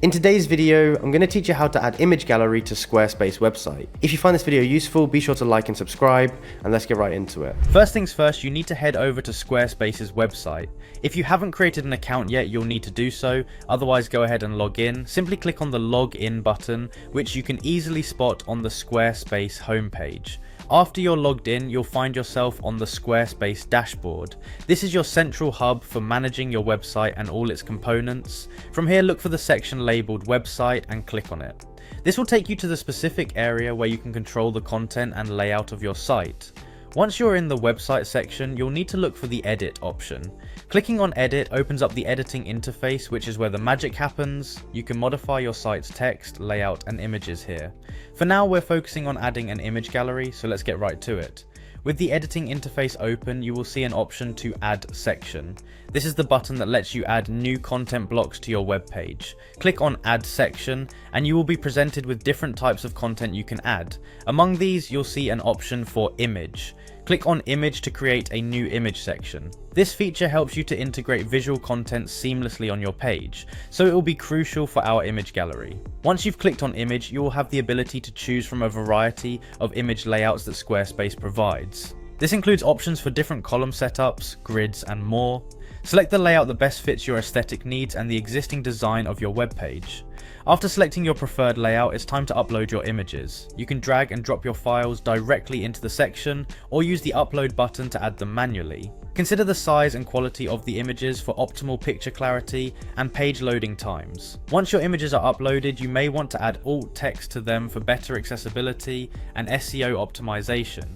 In today's video, I'm going to teach you how to add image gallery to Squarespace website. If you find this video useful, be sure to like and subscribe, and let's get right into it. First things first, you need to head over to Squarespace's website. If you haven't created an account yet, you'll need to do so. Otherwise, go ahead and log in. Simply click on the login button, which you can easily spot on the Squarespace homepage. After you're logged in, you'll find yourself on the Squarespace dashboard. This is your central hub for managing your website and all its components. From here, look for the section labeled website and click on it. This will take you to the specific area where you can control the content and layout of your site. Once you're in the website section, you'll need to look for the edit option. Clicking on edit opens up the editing interface, which is where the magic happens. You can modify your site's text, layout, and images here. For now, we're focusing on adding an image gallery, so let's get right to it. With the editing interface open, you will see an option to add section. This is the button that lets you add new content blocks to your web page. Click on add section and you will be presented with different types of content you can add. Among these, you'll see an option for image. Click on image to create a new image section. This feature helps you to integrate visual content seamlessly on your page, so it will be crucial for our image gallery. Once you've clicked on image, you will have the ability to choose from a variety of image layouts that Squarespace provides. This includes options for different column setups, grids, and more. Select the layout that best fits your aesthetic needs and the existing design of your web page. After selecting your preferred layout, it's time to upload your images. You can drag and drop your files directly into the section, or use the upload button to add them manually. Consider the size and quality of the images for optimal picture clarity and page loading times. Once your images are uploaded, you may want to add alt text to them for better accessibility and SEO optimization.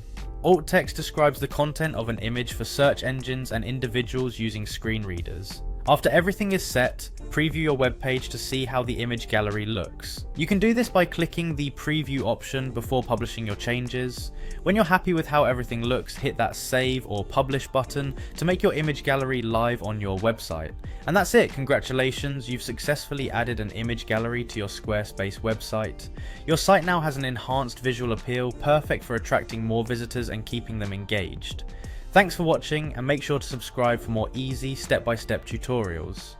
Alt text describes the content of an image for search engines and individuals using screen readers. After everything is set, preview your web page to see how the image gallery looks. You can do this by clicking the preview option before publishing your changes. When you're happy with how everything looks, hit that save or publish button to make your image gallery live on your website. And that's it, congratulations, you've successfully added an image gallery to your Squarespace website. Your site now has an enhanced visual appeal, perfect for attracting more visitors and keeping them engaged. Thanks for watching, and make sure to subscribe for more easy step-by-step tutorials.